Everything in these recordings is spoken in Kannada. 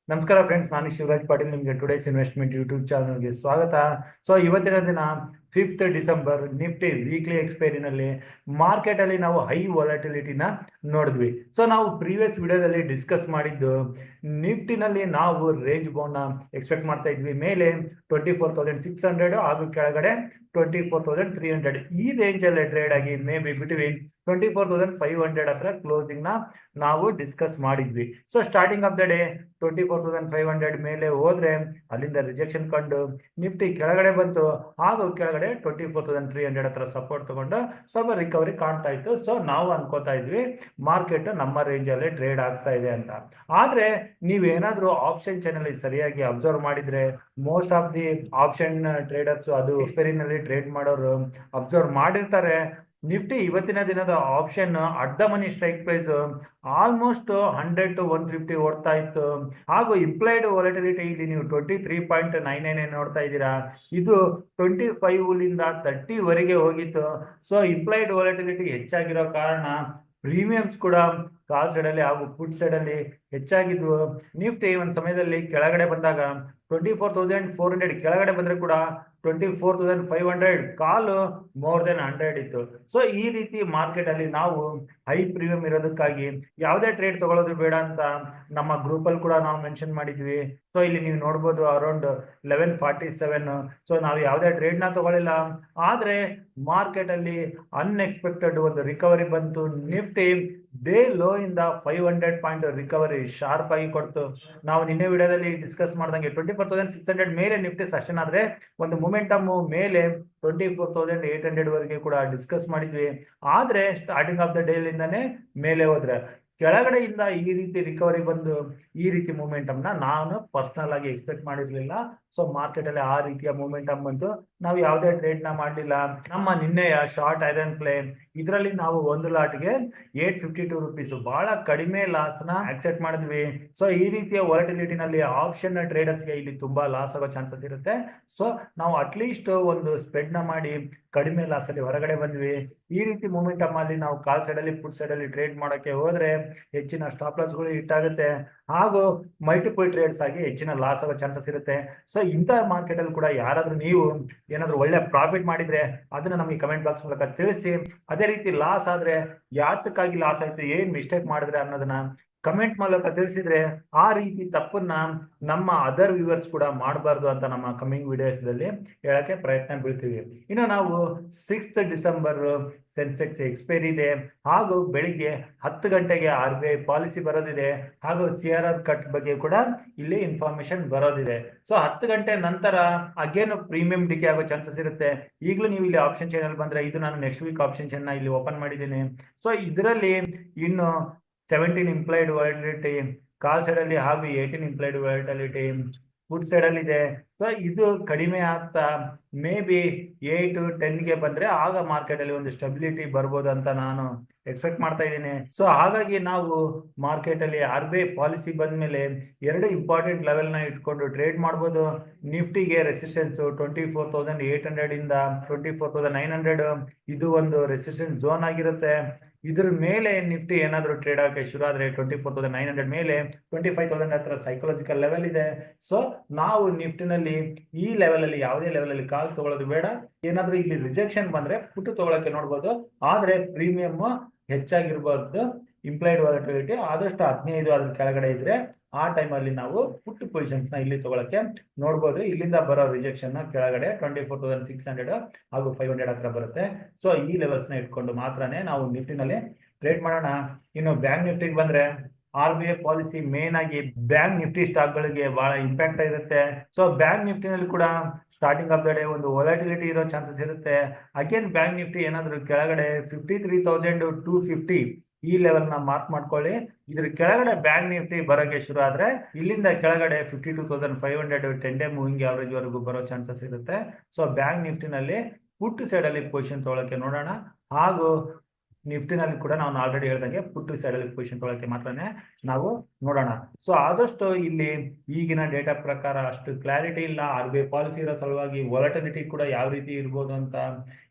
ನಮಸ್ಕಾರ ಫ್ರೆಂಡ್ಸ್, ನಾನು ಶಿವರಾಜ್ ಪಾಟೀಲ್. ನಿಮಗೆ ಟುಡೇಸ್ ಇನ್ವೆಸ್ಟ್ಮೆಂಟ್ ಯೂಟ್ಯೂಬ್ ಚಾನಲ್ಗೆ ಸ್ವಾಗತ. ಇವತ್ತಿನ ದಿನ 5th ಡಿಸೆಂಬರ್ ನಿಫ್ಟಿ ವೀಕ್ಲಿ ಎಕ್ಸ್ಪೈರಿನಲ್ಲಿ ಮಾರ್ಕೆಟಲ್ಲಿ ನಾವು ಹೈ ವಾಲಟಿಲಿಟಿನ ನೋಡಿದ್ವಿ. ನಾವು ಪ್ರೀವಿಯಸ್ ವಿಡಿಯೋದಲ್ಲಿ ಡಿಸ್ಕಸ್ ಮಾಡಿದ್ದು ನಿಫ್ಟಿನಲ್ಲಿ ನಾವು ರೇಂಜ್ ಬೌಂಡ್ನ ಎಕ್ಸ್ಪೆಕ್ಟ್ ಮಾಡ್ತಾ ಇದ್ವಿ. ಮೇಲೆ 24,600 ಹಾಗೂ ಕೆಳಗಡೆ 24,300 ಈ ರೇಂಜಲ್ಲಿ ಟ್ರೇಡ್ ಆಗಿ ಮೇ ಬಿ ಬಿಟ್ವೀನ್ 24,500 ಹತ್ರ ಕ್ಲೋಸಿಂಗ್ನ ನಾವು ಡಿಸ್ಕಸ್ ಮಾಡಿದ್ವಿ. ಸ್ಟಾರ್ಟಿಂಗ್ ಆಫ್ ದ ಡೇ 24,500 ಮೇಲೆ ಹೋದ್ರೆ ಅಲ್ಲಿಂದ ರಿಜೆಕ್ಷನ್ ಕಂಡು ನಿಫ್ಟಿ ಕೆಳಗಡೆ ಬಂತು, ಹಾಗೂ ಕೆಳಗಡೆ 24,300 ಹತ್ರ ಸಪೋರ್ಟ್ ತಗೊಂಡು ಸ್ವಲ್ಪ ರಿಕವರಿ ಕಾಣ್ತಾ ಇತ್ತು. ನಾವು ಅನ್ಕೋತಾ ಇದ್ವಿ ಮಾರ್ಕೆಟ್ ನಮ್ಮ ರೇಂಜ್ ಅಲ್ಲಿ ಟ್ರೇಡ್ ಆಗ್ತಾ ಇದೆ ಅಂತ. ಆದ್ರೆ ನೀವೇನಾದ್ರೂ ಆಪ್ಷನ್ ಚಾನೆಲ್ ಸರಿಯಾಗಿ ಅಬ್ಸರ್ವ್ ಮಾಡಿದ್ರೆ, most of the option traders ಅದು ಎಕ್ಸ್ಪೈರಿನಲ್ಲಿ ಟ್ರೇಡ್ ಮಾಡೋರು ಅಬ್ಸರ್ವ್ ಮಾಡಿರ್ತಾರೆ. ನಿಫ್ಟಿ ಇವತ್ತಿನ ದಿನದ option at the money strike price almost 100 to 150 ಓಡ್ತಾ ಇತ್ತು. ಹಾಗೂ ಇಂಪ್ಲೈಡ್ ವಾಲಟಿಲಿಟಿ ಇಲ್ಲಿ ನೀವು 23.99 ನೋಡ್ತಾ ಇದ್ದೀರಾ. ಇದು 25 30 ವರೆಗೆ ಹೋಗಿತ್ತು. ಇಂಪ್ಲೈಡ್ ವಾಲಟಿಲಿಟಿ ಹೆಚ್ಚಾಗಿರೋ ಕಾರಣ ಪ್ರೀಮಿಯಮ್ಸ್ ಕೂಡ ಕಾಲ್ ಸೈಡ್ ಅಲ್ಲಿ ಹಾಗೂ ಪುಟ್ ಸೈಡ್ ಅಲ್ಲಿ ಹೆಚ್ಚಾಗಿದ್ವು. ನಿಫ್ಟಿ ಒಂದು ಸಮಯದಲ್ಲಿ ಕೆಳಗಡೆ ಬಂದಾಗ 24,400 ಕೆಳಗಡೆ ಬಂದ್ರೆ ಕೂಡ 24,500 ಕಾಲು ಮೋರ್ ದೆನ್ 100 ಇತ್ತು. ಈ ರೀತಿ ಮಾರ್ಕೆಟ್ ಅಲ್ಲಿ ನಾವು ಹೈ ಪ್ರೀಮಿಯಂ ಇರೋದಕ್ಕಾಗಿ ಯಾವುದೇ ಟ್ರೇಡ್ ತಗೊಳ್ಳೋದು ಬೇಡ ಅಂತ ನಮ್ಮ ಗ್ರೂಪ್ ಅಲ್ಲಿ ಕೂಡ ನಾವು ಮೆನ್ಷನ್ ಮಾಡಿದ್ವಿ. ಇಲ್ಲಿ ನೀವು ನೋಡ್ಬೋದು ಅರೌಂಡ್ 11:47. ನಾವು ಯಾವುದೇ ಟ್ರೇಡ್ ನ ತಗೊಳ್ಳಿಲ್ಲ. ಆದ್ರೆ ಮಾರ್ಕೆಟ್ ಅಲ್ಲಿ ಅನ್ಎಕ್ಸ್ಪೆಕ್ಟೆಡ್ ಒಂದು ರಿಕವರಿ ಬಂತು. ನಿಫ್ಟಿ ಡೇ ಲೋ ಇಂದ 500 ಪಾಯಿಂಟ್ ರಿಕವರಿ ಶಾರ್ಪ್ ಆಗಿ ಕೊಡ್ತು. ನಾವು ನಿನ್ನೆ ವಿಡಿಯೋದಲ್ಲಿ ಡಿಸ್ಕಸ್ ಮಾಡ್ದಂಗೆ 24,600 ಮೇಲೆ ನಿಫ್ಟಿ ಸಸ್ಟೈನ್ ಆದ್ರೆ ಒಂದು ಮೊಮೆಂಟಮ್ ಮೇಲೆ 24,800 ವರೆಗೆ ಕೂಡ ಡಿಸ್ಕಸ್ ಮಾಡಿದ್ವಿ. ಆದ್ರೆ ಸ್ಟಾರ್ಟಿಂಗ್ ಆಫ್ ದ ಡೇ ಇಂದಾನೆ ಮೇಲೆ ಹೋದ್ರೆ ಕೆಳಗಡೆಯಿಂದ ಈ ರೀತಿ ರಿಕವರಿ ಬಂದು ಈ ರೀತಿ ಮೂಮೆಂಟಮ್ ನಾನು ಪರ್ಸನಲ್ ಆಗಿ ಎಕ್ಸ್ಪೆಕ್ಟ್ ಮಾಡಿರ್ಲಿಲ್ಲ. ಮಾರ್ಕೆಟ್ ಅಲ್ಲಿ ಆ ರೀತಿಯ ಮೂಮೆಂಟಮ್ ಬಂತು. ನಾವು ಯಾವುದೇ ಟ್ರೇಡ್ ನ ಮಾಡಲಿಲ್ಲ. ನಮ್ಮ ನಿನ್ನೆಯ ಶಾರ್ಟ್ ಐರನ್ ಫ್ಲೇಮ್ ಇದರಲ್ಲಿ ನಾವು ಒಂದು ಲಾಟ್ಗೆ 852 ರುಪೀಸ್ ಬಹಳ ಕಡಿಮೆ ಲಾಸ್ ನ ಅಕ್ಸೆಪ್ಟ್ ಮಾಡಿದ್ವಿ. ಈ ರೀತಿಯ ವಾಲಟಿಲಿಟಿ ನಲ್ಲಿ ಆಪ್ಷನ್ ಟ್ರೇಡರ್ಸ್ ಗೆ ಇಲ್ಲಿ ತುಂಬಾ ಲಾಸ್ ಆಗೋ ಚಾನ್ಸಸ್ ಇರುತ್ತೆ. ನಾವು ಅಟ್ಲೀಸ್ಟ್ ಒಂದು ಸ್ಪ್ರೆಡ್ ನ ಮಾಡಿ ಕಡಿಮೆ ಲಾಸ್ ಅಲ್ಲಿ ಹೊರಗಡೆ ಬಂದ್ವಿ. ಈ ರೀತಿ ಮೂಮೆಂಟಮ್ ಅಲ್ಲಿ ನಾವು ಕಾಲ್ ಸೈಡ್ ಅಲ್ಲಿ ಪುಟ್ ಸೈಡ್ ಅಲ್ಲಿ ಟ್ರೇಡ್ ಮಾಡೋಕೆ ಹೋದ್ರೆ ಹೆಚ್ಚಿನ ಸ್ಟಾಪ್ ಲಾಸ್ ಗಳು ಹಿಟ್ ಆಗುತ್ತೆ, ಹಾಗೂ ಮಲ್ಟಿಪಲ್ ಟ್ರೇಡ್ಸ್ ಆಗಿ ಹೆಚ್ಚಿನ ಲಾಸ್ ಆಗೋ ಚಾನ್ಸಸ್ ಇರುತ್ತೆ. ಇಂಥ ಮಾರ್ಕೆಟ್ ಅಲ್ಲಿ ಕೂಡ ಯಾರಾದ್ರೂ ನೀವು ಏನಾದ್ರೂ ಒಳ್ಳೆ ಪ್ರಾಫಿಟ್ ಮಾಡಿದ್ರೆ ಅದನ್ನ ನಮಗೆ ಕಮೆಂಟ್ ಬಾಕ್ಸ್ ಮೂಲಕ ತಿಳಿಸಿ. ಅದೇ ರೀತಿ ಲಾಸ್ ಆದ್ರೆ ಯಾತಕ್ಕಾಗಿ ಲಾಸ್ ಆಯ್ತು, ಏನ್ ಮಿಸ್ಟೇಕ್ ಮಾಡಿದ್ರೆ ಅನ್ನೋದನ್ನ ಕಮೆಂಟ್ ಮೂಲಕ ತಿಳಿಸಿದ್ರೆ ಆ ರೀತಿ ತಪ್ಪನ್ನ ನಮ್ಮ ಅದರ್ ವ್ಯೂವರ್ಸ್ ಕೂಡ ಮಾಡಬಾರ್ದು ಅಂತ ನಮ್ಮ ಕಮಿಂಗ್ ವಿಡಿಯೋಸ್ದಲ್ಲಿ ಹೇಳಕ್ಕೆ ಪ್ರಯತ್ನ ಬೀಳ್ತೀವಿ. ಇನ್ನು ನಾವು 6th ಡಿಸೆಂಬರ್ ಸೆನ್ಸೆಕ್ಸ್ ಎಕ್ಸ್ಪೈರಿ ಇದೆ, ಹಾಗೂ ಬೆಳಿಗ್ಗೆ 10 ಗಂಟೆಗೆ RBI ಪಾಲಿಸಿ ಬರೋದಿದೆ, ಹಾಗೂ CRR ಕಟ್ ಬಗ್ಗೆ ಕೂಡ ಇಲ್ಲಿ ಇನ್ಫಾರ್ಮೇಶನ್ ಬರೋದಿದೆ. 10 ಗಂಟೆ ನಂತರ ಅಗೇನ್ ಪ್ರೀಮಿಯಂ ಡಿಕೆ ಆಗೋ ಚಾನ್ಸಸ್ ಇರುತ್ತೆ. ಈಗಲೂ ನೀವು ಇಲ್ಲಿ ಆಪ್ಷನ್ ಚಾನಲ್ ಬಂದ್ರೆ, ಇದು ನಾನು ನೆಕ್ಸ್ಟ್ ವೀಕ್ ಆಪ್ಷನ್ ಚಾನಲ್ ಇಲ್ಲಿ ಓಪನ್ ಮಾಡಿದ್ದೀನಿ. ಇದರಲ್ಲಿ ಇನ್ನು 17 ಇಂಪ್ಲೈಡ್ ವಾಲಟಿಲಿಟಿ ಕಾಲ್ ಸೈಡ್ ಅಲ್ಲಿ, ಹಾಗೂ 18 ಇಂಪ್ಲೈಡ್ ವಾಲಟಿಲಿಟಿ ಪುಟ್ ಸೈಡ್ ಅಲ್ಲಿ ಇದೆ. ಇದು ಕಡಿಮೆ ಆಗ್ತಾ ಮೇ ಬಿ 8-10ಗೆ ಬಂದ್ರೆ ಆಗ ಮಾರ್ಕೆಟ್ ಅಲ್ಲಿ ಒಂದು ಸ್ಟೆಬಿಲಿಟಿ ಬರ್ಬೋದು ಅಂತ ನಾನು ಎಕ್ಸ್ಪೆಕ್ಟ್ ಮಾಡ್ತಾ ಇದ್ದೀನಿ. ಹಾಗಾಗಿ ನಾವು ಮಾರ್ಕೆಟ್ ಅಲ್ಲಿ RBI ಪಾಲಿಸಿ ಬಂದ್ಮೇಲೆ 2 ಇಂಪಾರ್ಟೆಂಟ್ ಲೆವೆಲ್ ನ ಇಟ್ಕೊಂಡು ಟ್ರೇಡ್ ಮಾಡ್ಬೋದು. ನಿಫ್ಟಿಗೆ ರೆಸಿಸ್ಟೆನ್ಸ್ 24,800 ಇಂದ 24,900 ಇದು ಒಂದು ರೆಸಿಸ್ಟೆನ್ಸ್ ಝೋನ್ ಆಗಿರುತ್ತೆ. ಇದ್ರ ಮೇಲೆ ನಿಫ್ಟಿ ಏನಾದರೂ ಟ್ರೇಡ್ ಆಗಕ್ಕೆ ಶುರು ಆದ್ರೆ 24,900 ಮೇಲೆ 25,000 ಹತ್ರ ಸೈಕಲಾಜಿಕಲ್ ಲೆವೆಲ್ ಇದೆ. ನಾವು ನಿಫ್ಟಿನಲ್ಲಿ ಈ ಲೆವೆಲ್ ಅಲ್ಲಿ ಯಾವುದೇ ಲೆವೆಲ್ ಅಲ್ಲಿ ಕಾಲ್ ತಗೊಳ್ಳೋದು ಬೇಡ. ಏನಾದ್ರೂ ಇಲ್ಲಿ ರಿಜೆಕ್ಷನ್ ಬಂದ್ರೆ ಪುಟ್ಟು ತಗೊಳಕ್ಕೆ ನೋಡ್ಬೋದು, ಆದ್ರೆ ಪ್ರೀಮಿಯಂ ಹೆಚ್ಚಾಗಿರ್ಬಾರ್ದು. ಇಂಪ್ಲೈಡ್ ವಾಲಟಿಲಿಟಿ ಆದಷ್ಟು 15 ಅದ್ರ ಕೆಳಗಡೆ ಇದ್ರೆ ಆ ಟೈಮ್ ಅಲ್ಲಿ ನಾವು ಪುಟ್ ಪೊಸಿಷನ್ಸ್ ನ ಇಲ್ಲಿ ತಗೊಳಕ್ಕೆ ನೋಡ್ಬೋದು. ಇಲ್ಲಿಂದ ಬರೋ ರಿಜೆಕ್ಷನ್ ಕೆಳಗಡೆ 24,600 ಹಾಗೂ 500 ಹತ್ರ ಬರುತ್ತೆ. ಈ ಲೆವೆಲ್ಸ್ ನ ಇಟ್ಕೊಂಡು ಮಾತ್ರನೇ ನಾವು ನಿಫ್ಟಿನಲ್ಲಿ ಟ್ರೇಡ್ ಮಾಡೋಣ. ಇನ್ನು ಬ್ಯಾಂಕ್ ನಿಫ್ಟಿಗೆ ಬಂದ್ರೆ RBI ಪಾಲಿಸಿ ಮೇನ್ ಆಗಿ ಬ್ಯಾಂಕ್ ನಿಫ್ಟಿ ಸ್ಟಾಕ್ ಗಳಿಗೆ ಬಹಳ ಇಂಪ್ಯಾಕ್ಟ್ ಇರುತ್ತೆ. ಬ್ಯಾಂಕ್ ನಿಫ್ಟಿನಲ್ಲಿ ಕೂಡ ಸ್ಟಾರ್ಟಿಂಗ್ ಆಫ್ ದ ಡೇ ಒಂದು ವಾಲಟಿಲಿಟಿ ಇರೋ ಚಾನ್ಸಸ್ ಇರುತ್ತೆ. ಅಗೇನ್ ಬ್ಯಾಂಕ್ ನಿಫ್ಟಿ ಏನಾದ್ರು ಕೆಳಗಡೆ 53,250 ಈ ಲೆವೆಲ್ ನ ಮಾರ್ಕ್ ಮಾಡ್ಕೊಳ್ಳಿ. ಇದ್ರ ಕೆಳಗಡೆ ಬ್ಯಾಂಕ್ ನಿಫ್ಟಿ ಬರೋಕೆ ಶುರು ಆದ್ರೆ ಇಲ್ಲಿಂದ ಕೆಳಗಡೆ 52,500 10 ಡೇ ಮೂವಿಂಗ್ ಆವರೇಜ್ ವರೆಗೂ ಬರೋ ಚಾನ್ಸಸ್ ಇರುತ್ತೆ. ಬ್ಯಾಂಕ್ ನಿಫ್ಟಿನಲ್ಲಿ ಪುಟ್ ಸೈಡ್ ಅಲ್ಲಿ ಪೊಸಿಷನ್ ತಗೊಳಕ್ಕೆ ನೋಡೋಣ, ಹಾಗೂ ನಿಫ್ಟಿನಲ್ಲಿ ಕೂಡ ನಾನು ಆಲ್ರೆಡಿ ಹೇಳ್ದಂಗೆ ಪುಟ್ ಸೈಡ್ ಅಲ್ಲಿ ಪೊಸಿಷನ್ ತಗೊಳಕ್ಕೆ ಮಾತ್ರನೇ ನಾವು ನೋಡೋಣ. ಆದಷ್ಟು ಇಲ್ಲಿ ಈಗಿನ ಡೇಟಾ ಪ್ರಕಾರ ಅಷ್ಟು ಕ್ಲಾರಿಟಿ ಇಲ್ಲ. RBI ಪಾಲಿಸಿ ಇರೋ ಸಲುವಾಗಿ ವಾಲಟಿಲಿಟಿ ಕೂಡ ಯಾವ ರೀತಿ ಇರ್ಬೋದು ಅಂತ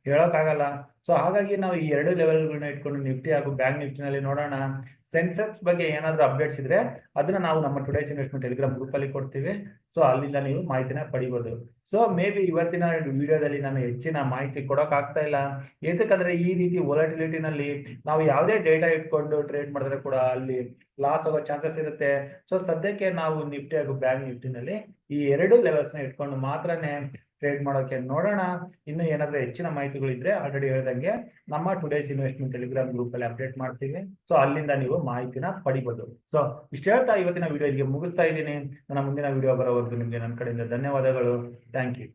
ಹೇಳೋಕ್ಕಾಗಲ್ಲ. ಸೊ ಹಾಗಾಗಿ ನಾವು ಈ ಎರಡು ಲೆವೆಲ್ಗಳನ್ನ ಇಟ್ಕೊಂಡು ನಿಫ್ಟಿ ಹಾಗೂ ಬ್ಯಾಂಕ್ ನಿಫ್ಟಿನಲ್ಲಿ ನೋಡೋಣ. ಸೆನ್ಸೆಕ್ಸ್ ಬಗ್ಗೆ ಏನಾದರೂ ಅಪ್ಡೇಟ್ಸ್ ಇದ್ರೆ ಅದನ್ನ ನಾವು ನಮ್ಮ ಟುಡೇಸ್ ಇನ್ವೆಸ್ಟ್ಮೆಂಟ್ ಟೆಲಿಗ್ರಾಮ್ ಗ್ರೂಪಲ್ಲಿ ಕೊಡ್ತೀವಿ. ಸೊ ಅಲ್ಲಿಂದ ನೀವು ಮಾಹಿತಿನ ಪಡಿಬೋದು. ಸೊ ಮೇ ಬಿ ಇವತ್ತಿನ ವಿಡಿಯೋದಲ್ಲಿ ನಾನು ಹೆಚ್ಚಿನ ಮಾಹಿತಿ ಕೊಡೋಕ್ಕಾಗ್ತಾ ಇಲ್ಲ. ಏತಕ್ಕಂದ್ರೆ ಈ ರೀತಿ ವೊಲಟಿಲಿಟಿನಲ್ಲಿ ನಾವು ಯಾವುದೇ ಡೇಟಾ ಇಟ್ಕೊಂಡು ಟ್ರೇಡ್ ಮಾಡಿದ್ರೆ ಕೂಡ ಅಲ್ಲಿ ಲಾಸ್ ಆಗೋ ಚಾನ್ಸಸ್ ಇರುತ್ತೆ. ಸೊ ಸದ್ಯಕ್ಕೆ ನಾವು ನಿಫ್ಟಿ ಹಾಗೂ ಬ್ಯಾಂಕ್ ನಿಫ್ಟಿನಲ್ಲಿ ಈ ಎರಡು ಲೆವೆಲ್ಸ್ನ ಇಟ್ಕೊಂಡು ಮಾತ್ರನೇ ಟ್ರೇಡ್ ಮಾಡೋಕೆ ನೋಡೋಣ. ಇನ್ನು ಏನಾದರೂ ಹೆಚ್ಚಿನ ಮಾಹಿತಿಗಳಿದ್ರೆ ಆಲ್ರೆಡಿ ಹೇಳ್ದಂಗೆ ನಮ್ಮ ಟುಡೇಸ್ ಇನ್ವೆಸ್ಟ್ಮೆಂಟ್ ಟೆಲಿಗ್ರಾಮ್ ಗ್ರೂಪಲ್ಲಿ ಅಪ್ಡೇಟ್ ಮಾಡ್ತೀವಿ. ಸೊ ಅಲ್ಲಿಂದ ನೀವು ಮಾಹಿತಿನ ಪಡಿಬೋದು. ಸೊ ಇಷ್ಟು ಹೇಳ್ತಾ ಇವತ್ತಿನ ವಿಡಿಯೋ ಇಲ್ಲಿಗೆ ಮುಗಿಸ್ತಾ ಇದ್ದೀನಿ. ನನ್ನ ಮುಂದಿನ ವಿಡಿಯೋ ಬರೋವರೆಗೂ ನಿಮಗೆ ನನ್ನ ಕಡೆಯಿಂದ ಧನ್ಯವಾದಗಳು. Thank you.